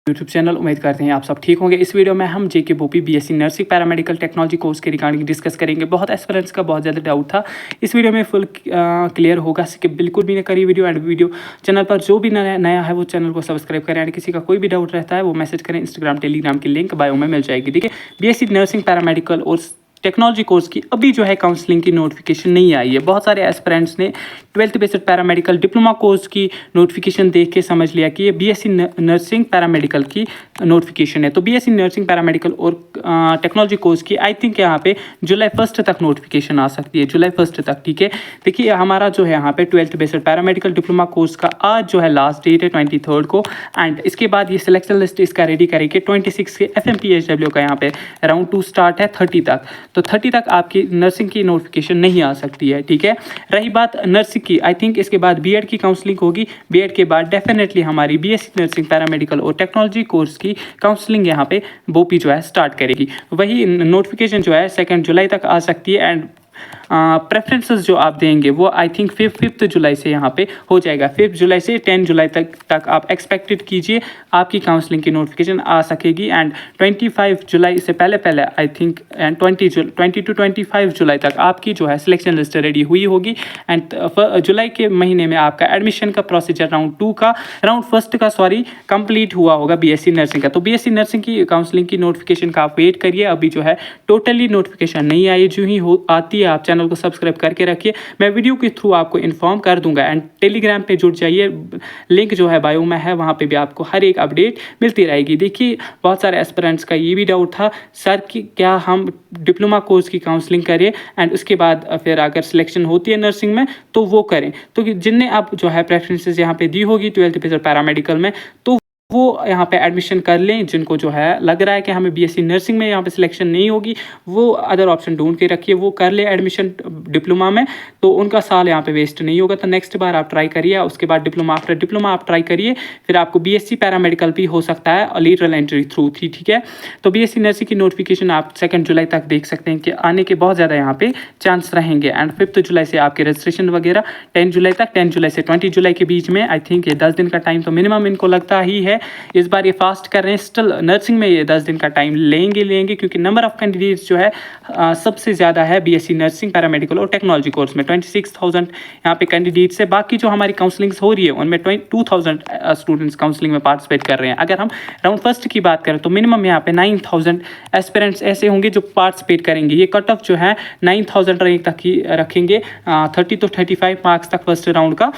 YouTube channel. उम्मीद करते हैं आप सब ठीक होंगे। इस वीडियो में हम JK BOPEE BSc nursing paramedical technology course के रिगार्डिंग डिस्कस करेंगे। बहुत एस्पिरेंट्स का बहुत ज़्यादा डाउट था, इस वीडियो में फुल क्लियर होगा। स्किप बिल्कुल भी नहीं करिए वीडियो। एंड वीडियो चैनल पर जो भी नया है वो चैनल को सब्सक्राइब करें। एंड किसी का कोई भी डाउट रहता है वो मैसेज करें, इंस्टाग्राम टेलीग्राम की लिंक बायो में मिल जाएगी। ठीक है, बीएससी नर्सिंग पैरामेडिकल और टेक्नोलॉजी कोर्स की अभी जो है काउंसलिंग की नोटिफिकेशन नहीं आई है। बहुत सारे एस्पिरेंट्स ने 12th based paramedical diploma course की नोटिफिकेशन देख के समझ लिया कि ये बीएससी नर्सिंग पैरामेडिकल की नोटिफिकेशन है। तो बीएससी नर्सिंग पैरामेडिकल और टेक्नोलॉजी कोर्स की आई थिंक यहाँ पे जुलाई 1 तक नोटिफिकेशन आ सकती है, जुलाई 1 तक। ठीक है, देखिए हमारा जो है यहाँ पे 12th based paramedical diploma course का आज जो है लास्ट डेट है 23 को। एंड इसके बाद ये सिलेक्शन लिस्ट इसका रेडी करेंगे 26 के FMPHW का यहाँ पे राउंड 2 स्टार्ट है 30 तक। तो 30 तक आपकी नर्सिंग की नोटिफिकेशन नहीं आ सकती है। ठीक है, रही बात नर्सिंग की, आई थिंक इसके बाद बीएड की काउंसलिंग होगी। बीएड के बाद डेफिनेटली हमारी बीएससी नर्सिंग पैरामेडिकल और टेक्नोलॉजी कोर्स की काउंसलिंग यहाँ पे बोपी जो है स्टार्ट करेगी। वही नोटिफिकेशन जो है 2 जुलाई तक आ सकती है। एंड प्रेफरेंसेस जो आप देंगे वो आई थिंक 5 जुलाई से यहाँ पे हो जाएगा। 5 जुलाई से 10 जुलाई तक आप एक्सपेक्टेड कीजिए आपकी काउंसलिंग की नोटिफिकेशन आ सकेगी। एंड 25 जुलाई से पहले आई थिंक एंड 20 to 25 जुलाई तक आपकी जो है सिलेक्शन लिस्ट रेडी हुई होगी। एंड जुलाई के महीने में आपका एडमिशन का प्रोसीजर राउंड फर्स्ट का कंप्लीट हुआ होगा बीएससी नर्सिंग का। तो बीएससी नर्सिंग की काउंसलिंग की नोटिफिकेशन का आप वेट करिए। अभी जो है टोटली नोटिफिकेशन नहीं आई, जो ही आती है आप चैनल को सब्सक्राइब करके रखिए, मैं वीडियो के थ्रू आपको इन्फॉर्म कर दूंगा। एंड टेलीग्राम पे जुड़ जाइए, लिंक जो है बायो में है, वहाँ पे भी आपको हर एक अपडेट मिलती रहेगी। देखिए बहुत सारे एस्पिरेंट्स का ये भी डाउट था सर कि क्या हम डिप्लोमा कोर्स की काउंसलिंग करें एंड उसके बाद फिर अगर सिलेक्शन होती है नर्सिंग में तो वो करें। तो जिनने आप जो है प्रेफरेंसेस यहाँ पे दी होगी 12th बेस्ड पैरामेडिकल में, तो वो यहाँ पे एडमिशन कर लें। जिनको जो है लग रहा है कि हमें बीएससी नर्सिंग में यहाँ पे सिलेक्शन नहीं होगी, वो अदर ऑप्शन ढूंढ के रखिए, वो कर ले एडमिशन डिप्लोमा में, तो उनका साल यहाँ पे वेस्ट नहीं होगा। तो नेक्स्ट बार आप ट्राई करिए, उसके बाद आफ्टर डिप्लोमा आप ट्राई करिए, फिर आपको बीएससी पैरामेडिकल भी हो सकता है लेटरल एंट्री थ्रू थी। ठीक है, तो बीएससी नर्सिंग की नोटिफिकेशन आप 2 जुलाई तक देख सकते हैं कि आने के बहुत ज़्यादा यहाँ पे चांस रहेंगे। एंड 5 जुलाई से आपके रजिस्ट्रेशन वगैरह 10 जुलाई तक, 10 जुलाई से 20 जुलाई के बीच में आई थिंक ये 10 दिन का टाइम तो मिनिमम इनको लगता ही है। इस बार ये फास्ट कर रहे हैं, स्टिल नर्सिंग में ये 10 दिन का टाइम लेंगे क्योंकि नंबर ऑफ कैंडिडेट्स जो है सबसे ज़्यादा है बीएससी नर्सिंग पैरामेडिकल और टेक्नोलॉजी कोर्स में 26,000 यहाँ पे कैंडिडेट्स है। बाकी जो हमारी काउंसलिंग्स हो रही है उनमें 22,000 स्टूडेंट्स काउंसलिंग में पार्टिसिपेट कर रहे हैं। अगर हम राउंड फर्स्ट की बात करें तो मिनिमम यहाँ पे 9,000 एस्पिरेंट्स ऐसे होंगे जो पार्टिसिपेट करेंगे। ये कट ऑफ जो है 9,000 रैंक तक ही रखेंगे, 30 to 35 मार्क्स तक फर्स्ट राउंड का।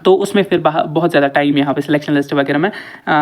तो उसमें फिर बहुत ज़्यादा टाइम यहाँ पे सिलेक्शन लिस्ट वगैरह में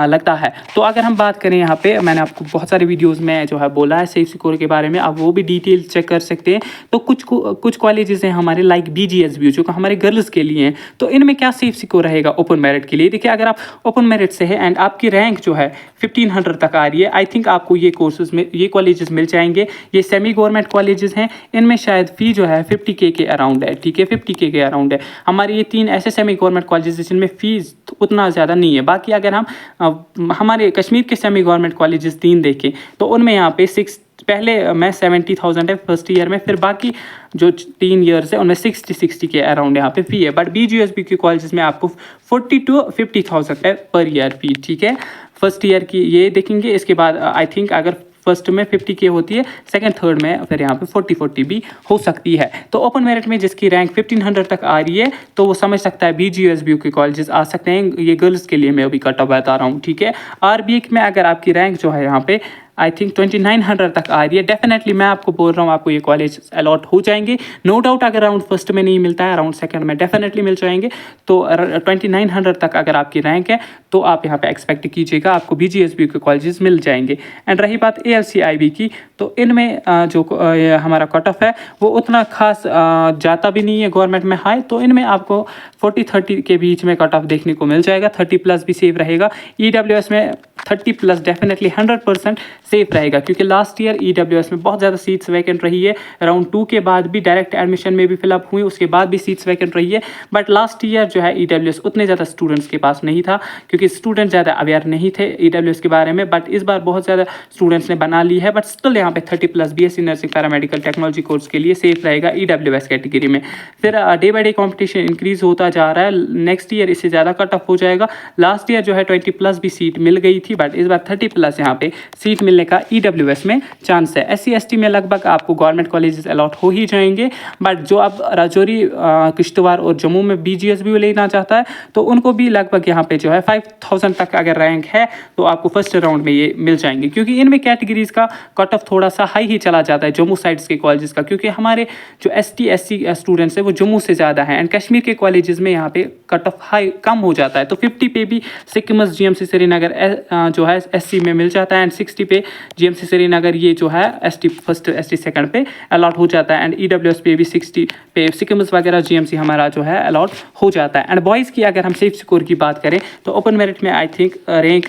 लगता है। तो अगर हम बात करें यहाँ पे, मैंने आपको बहुत सारे वीडियोस में जो है बोला है सेफ सिक्योर के बारे में, आप वो भी डिटेल चेक कर सकते हैं। तो कुछ कॉलेजेस हैं हमारे लाइक BGSBU जो हमारे गर्ल्स के लिए हैं, तो इनमें क्या सेफ सिक्योर रहेगा ओपन मेरिट के लिए। देखिए अगर आप ओपन मेरिट से है एंड आपकी रैंक जो है 1500 तक आ रही है, आई थिंक आपको ये कोर्सेज में ये कॉलेजेस मिल जाएंगे। ये सेमी गवर्नमेंट कॉलेजेस हैं, इनमें शायद फ़ी जो है 50K के अराउंड है। ठीक है, 50K के अराउंड है। हमारे ये 3 ऐसे सेमी गवर्नमेंट कॉलेजेस जिनमें फीस उतना ज़्यादा नहीं है। बाकी अगर हम हमारे कश्मीर के सेमी गवर्नमेंट कॉलेजेस 3 देखें तो उनमें यहाँ पे पहले में 70,000 है फर्स्ट ईयर में, फिर बाकी जो 3 ईयर्स है उनमें 60 के अराउंड यहाँ पे फ़ी है। बट BGSB के कॉलेजेस में आपको 40 to 50,000 है पर ईयर फ़ी। ठीक है, फर्स्ट ईयर की ये देखेंगे। इसके बाद आई थिंक अगर फर्स्ट में 50K होती है, सेकंड थर्ड में फिर यहाँ पे 40 भी हो सकती है। तो ओपन मेरिट में जिसकी रैंक 1500 तक आ रही है तो वो समझ सकता है BGSBU के कॉलेजेस आ सकते हैं। ये गर्ल्स के लिए मैं अभी कट ऑफ बता रहा हूँ। ठीक है, RBA में अगर आपकी रैंक जो है यहाँ पे आई थिंक 2900 तक आ रही है, डेफिनेटली मैं आपको बोल रहा हूँ आपको ये कॉलेज अलॉट हो जाएंगे। नो डाउट अगर राउंड फर्स्ट में नहीं मिलता है, राउंड सेकंड में डेफिनेटली मिल जाएंगे। तो 2900 तक अगर आपकी रैंक है तो आप यहाँ पे एक्सपेक्ट कीजिएगा आपको BGSBU के कॉलेजेस मिल जाएंगे। एंड रही बात ALCIB की, तो इनमें जो हमारा कट ऑफ है वो उतना खास जाता भी नहीं है गवर्नमेंट में हाई, तो इनमें आपको 40-30 के बीच में कट ऑफ देखने को मिल जाएगा। 30+ भी सेफ रहेगा। EWS में 30+ डेफिनेटली 100% सेफ रहेगा क्योंकि लास्ट ईयर EWS में बहुत ज़्यादा सीट्स वैकेंट रही है। राउंड 2 के बाद भी डायरेक्ट एडमिशन में भी फिलअप हुई, उसके बाद भी सीट्स वैकेंट रही है। बट लास्ट ईयर जो है EWS उतने ज़्यादा स्टूडेंट्स के पास नहीं था क्योंकि स्टूडेंट ज़्यादा अवेयर नहीं थे EWS के बारे में। बट इस बार बहुत ज़्यादा स्टूडेंट्स ने बना ली है। बट स्टिल यहाँ पे 30+ BSc nursing paramedical technology course के लिए सेफ रहेगा EWS कैटेगरी में। फिर day by day competition increase होता जा रहा है। नेक्स्ट ईयर इससे ज़्यादा कट ऑफ हो जाएगा। लास्ट ईयर जो है 20+ भी सीट मिल गई थी, बट इस बार 30+ यहाँ पे सीट मिलने का EWS में चांस है। SC ST में लगभग आपको गवर्नमेंट कॉलेजेस अलॉट हो ही जाएंगे, बट जो अब राजौरी, किश्तवाड़ और जम्मू में BGS भी लेना चाहता है तो उनको भी लगभग यहाँ पे जो है 5000 तक अगर रैंक है तो आपको फर्स्ट राउंड में ये मिल जाएंगे, क्योंकि इनमें कैटेगरीज का कट ऑफ थोड़ा सा हाई ही चला जाता है जम्मू साइड्स के कॉलेजेस का, क्योंकि हमारे जो ST SC स्टूडेंट्स है वो जम्मू से ज़्यादा है एंड कश्मीर के कॉलेजेस में यहाँ पे कट ऑफ हाई कम हो जाता है। तो 50 पे भी सिक्किम्स GMC श्रीनगर जो है SC में मिल जाता है एंड 60 पे GMC श्रीनगर ये जो है ST फर्स्ट ST सेकंड पे अलॉट हो जाता है एंड EWS पे भी 60 पे सिक्किम्स वगैरह GMC हमारा जो है अलॉट हो जाता है। एंड बॉयज़ की अगर हम सेफ स्कोर की बात करें तो ओपन मेरिट में I think rank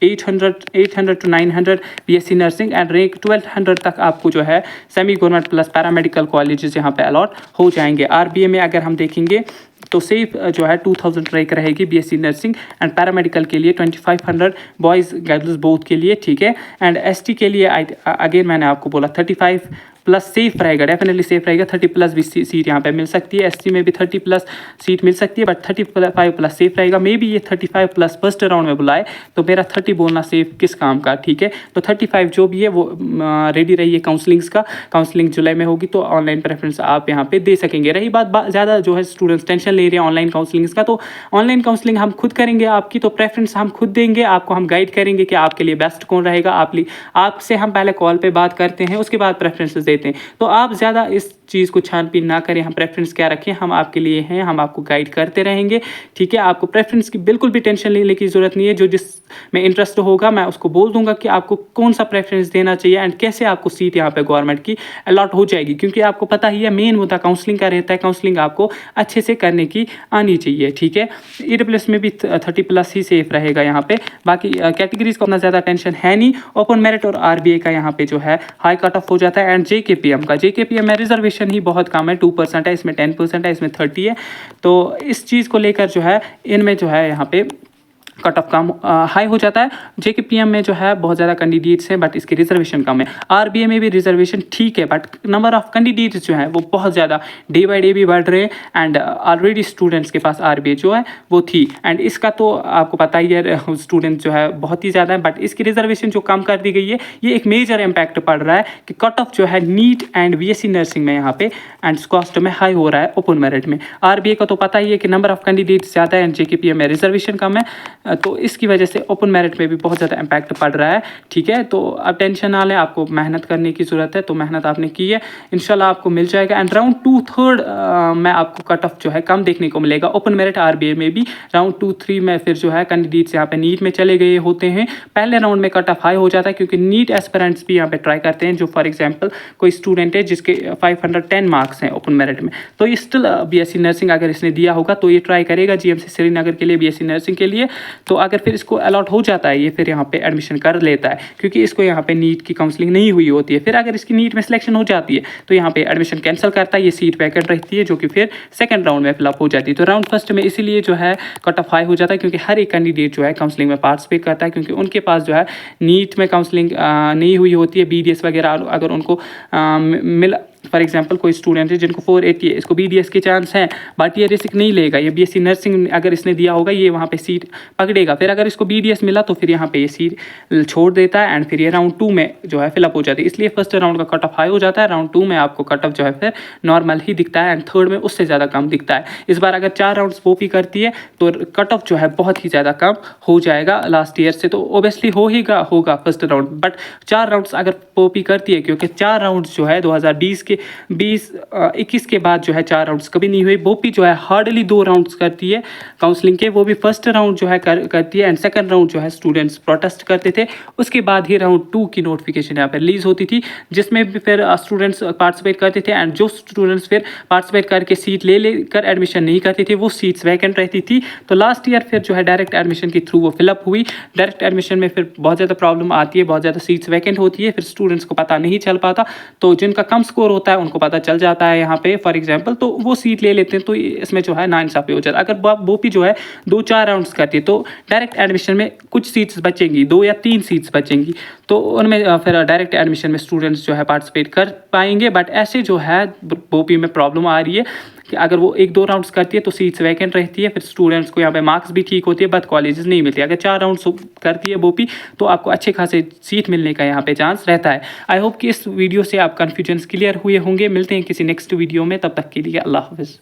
800 to 900 BSc nursing and rank 1200 तक आपको जो है semi government plus paramedical colleges यहाँ पे अलॉट हो जाएंगे। RBA में अगर हम देखेंगे तो सेफ जो है 2000 रैंक रहेगी BSc नर्सिंग एंड पैरामेडिकल के लिए 2500 बॉयज़ गर्ल्स बोथ के लिए, ठीक है। एंड ST के लिए अगेन मैंने आपको बोला 35+ सेफ रहेगा, डेफिनेटली सेफ रहेगा। 30+ भी सीट यहाँ पे मिल सकती है, ST में भी 30+ सीट मिल सकती है, बट 35+ सेफ रहेगा। मे बी ये 35+ फर्स्ट राउंड में बुलाए तो मेरा 30 बोलना सेफ किस काम का, ठीक है। तो 35 जो भी है वो रेडी रहिए काउंसलिंग्स का, काउंसलिंग जुलाई में होगी तो ऑनलाइन प्रेफरेंस आप यहाँ पे दे सकेंगे। रही बात ज़्यादा जो है स्टूडेंट्स टेंशन ले रहे हैं ऑनलाइन काउंसलिंग्स का, तो ऑनलाइन काउंसलिंग हम खुद करेंगे आपकी, तो प्रेफरेंस हम खुद देंगे आपको, हम गाइड करेंगे कि आपके लिए बेस्ट कौन रहेगा। आपसे हम पहले कॉल पे बात करते हैं, उसके बाद प्रेफरेंसेस देते हैं। तो आप ज़्यादा इस चीज़ को छानबीन ना करें, हम प्रेफरेंस क्या रखें, हम आपके लिए हैं, हम आपको गाइड करते रहेंगे, ठीक है। आपको प्रेफरेंस की बिल्कुल भी टेंशन लेने की ज़रूरत नहीं है। जो जिस में इंटरेस्ट होगा मैं उसको बोल दूंगा कि आपको कौन सा प्रेफरेंस देना चाहिए एंड कैसे आपको सीट यहाँ पे गवर्नमेंट की अलॉट हो जाएगी, क्योंकि आपको पता ही है मेन मुद्दा काउंसलिंग का रहता है। काउंसलिंग आपको अच्छे से करने की आनी चाहिए, ठीक है। EWS में भी 30+ ही सेफ रहेगा यहाँ पे। बाकी कैटेगरीज को उतना ज़्यादा टेंशन है नहीं। ओपन मेरिट और RBA का यहाँ पे जो है हाई कट ऑफ हो जाता है एंड JKPM का, JKPM में रिजर्वेशन ही बहुत कम है, 2% है, इसमें 10% है, इसमें 30 है। तो इस चीज़ को लेकर जो है इनमें जो है यहाँ पे कट ऑफ कम हाई हो जाता है। JKPM में जो है बहुत ज़्यादा कैंडिडेट्स हैं बट इसकी रिजर्वेशन कम है। RBA में भी रिजर्वेशन ठीक है बट नंबर ऑफ कैंडिडेट्स जो है वो बहुत ज़्यादा डे बाई डे भी बढ़ रहे हैं एंड ऑलरेडी स्टूडेंट्स के पास RBA जो है वो थी एंड इसका तो आपको पता ही है स्टूडेंट जो है बहुत ही ज़्यादा है, बट इसकी रिजर्वेशन जो कम कर दी गई है ये एक मेजर इम्पैक्ट पड़ रहा है कि कट ऑफ जो है नीट एंड BSc नर्सिंग में यहाँ पे एंड कॉस्ट में हाई हो रहा है ओपन मेरिट में। RBA का तो पता ही है कि नंबर ऑफ कैंडिडेट्स ज़्यादा है एंड JKPM में रिजर्वेशन कम है, तो इसकी वजह से ओपन मेरिट में भी बहुत ज़्यादा इम्पैक्ट पड़ रहा है, ठीक है। तो अब टेंशन ना लें, आपको मेहनत करने की ज़रूरत है, तो मेहनत आपने की है, इंशाल्लाह आपको मिल जाएगा। एंड राउंड 2/3 में आपको कट ऑफ जो है कम देखने को मिलेगा ओपन मेरिट RBA में भी। राउंड 2-3 में फिर जो है कैंडिडेट्स यहाँ पे नीट में चले गए होते हैं। पहले राउंड में कट ऑफ हाई हो जाता है क्योंकि नीट एस्पिरेंट्स भी यहाँ पे ट्राई करते हैं। जो फॉर एग्जाम्पल कोई स्टूडेंट है जिसके 510 मार्क्स हैं ओपन मेरिट में, तो ये स्टिल BSc नर्सिंग अगर इसने दिया होगा तो ये ट्राई करेगा GMC श्रीनगर के लिए, BSc नर्सिंग के लिए। तो अगर फिर इसको अलॉट हो जाता है, ये फिर यहाँ पे एडमिशन कर लेता है क्योंकि इसको यहाँ पे नीट की काउंसलिंग नहीं हुई होती है। फिर अगर इसकी नीट में सिलेक्शन हो जाती है तो यहाँ पे एडमिशन कैंसिल करता है, ये सीट वैकेंट रहती है जो कि फिर सेकंड राउंड में फिलअप हो जाती है। तो राउंड फर्स्ट में इसीलिए जो है कट ऑफ हाई हो जाता है क्योंकि हर एक कैंडिडेट जो है काउंसलिंग में पार्टिसिपेट करता है, क्योंकि उनके पास जो है नीट में काउंसलिंग नहीं हुई होती है। BDS वगैरह अगर उनको मिल फॉर एग्जांपल कोई स्टूडेंट है जिनको 480 है, इसको BDS के चांस हैं बट ये रिस्क नहीं लेगा। ये BSc नर्सिंग अगर इसने दिया होगा ये वहाँ पे सीट पकड़ेगा। फिर अगर इसको BDS मिला तो फिर यहाँ पे ये सीट छोड़ देता है एंड फिर ये राउंड 2 में जो है फिलअप हो जाती है। इसलिए फर्स्ट राउंड का कट ऑफ हाई हो जाता है, राउंड 2 में आपको कट ऑफ जो है फिर नॉर्मल ही दिखता है एंड थर्ड में उससे ज़्यादा कम दिखता है। इस बार अगर 4 राउंड पोपी करती है तो कट ऑफ जो है बहुत ही ज़्यादा कम हो जाएगा लास्ट ईयर से, तो ओबियसली होगा फर्स्ट राउंड। बट 4 राउंड्स अगर पोपी करती है, क्योंकि 4 राउंड जो है 2021 के बाद जो है 4 राउंड्स कभी नहीं हुए। बोपी जो है हार्डली 2 राउंड्स करती है काउंसलिंग के, वो भी फर्स्ट राउंड जो है करती है एंड सेकंड राउंड जो है स्टूडेंट्स प्रोटेस्ट करते थे, उसके बाद ही राउंड 2 की नोटिफिकेशन यहाँ पर रिलीज होती थी जिसमें भी फिर स्टूडेंट्स पार्टिसिपेट करते थे एंड जो स्टूडेंट्स फिर पार्टिसिपेट करके सीट लेकर एडमिशन नहीं करते थे वो सीट्स वैकेंट रहती थी। तो लास्ट ईयर फिर जो है डायरेक्ट एडमिशन के थ्रू वो फिलअप हुई। डायरेक्ट एडमिशन में फिर बहुत ज़्यादा प्रॉब्लम आती है, बहुत ज़्यादा सीट्स वैकेंट होती है, फिर स्टूडेंट्स को पता नहीं चल पाता। तो जिनका कम स्कोर होता है उनको पता चल जाता है यहाँ पे फॉर एग्जांपल, तो वो सीट ले लेते हैं। तो इसमें जो है नाइंसाफी हो जाता है। अगर बोपी जो है 2-4 राउंड्स करती है तो डायरेक्ट एडमिशन में कुछ सीट्स बचेंगी, 2 या 3 सीट्स बचेंगी, तो उनमें फिर डायरेक्ट एडमिशन में स्टूडेंट्स जो है पार्टिसिपेट कर पाएंगे। बट ऐसे जो है बोपी में प्रॉब्लम आ रही है कि अगर वो 1-2 राउंड्स करती है तो सीट्स वैकेंट रहती है, फिर स्टूडेंट्स को यहाँ पे मार्क्स भी ठीक होती है, बट कॉलेजेस नहीं मिलती। अगर 4 राउंड्स करती है बोपी तो आपको अच्छे खासे सीट मिलने का यहाँ पे चांस रहता है। आई होप कि इस वीडियो से आप कन्फ्यूजन्स क्लियर हुए होंगे। मिलते हैं किसी नेक्स्ट वीडियो में, तब तक के लिए अल्लाह हाफिज़।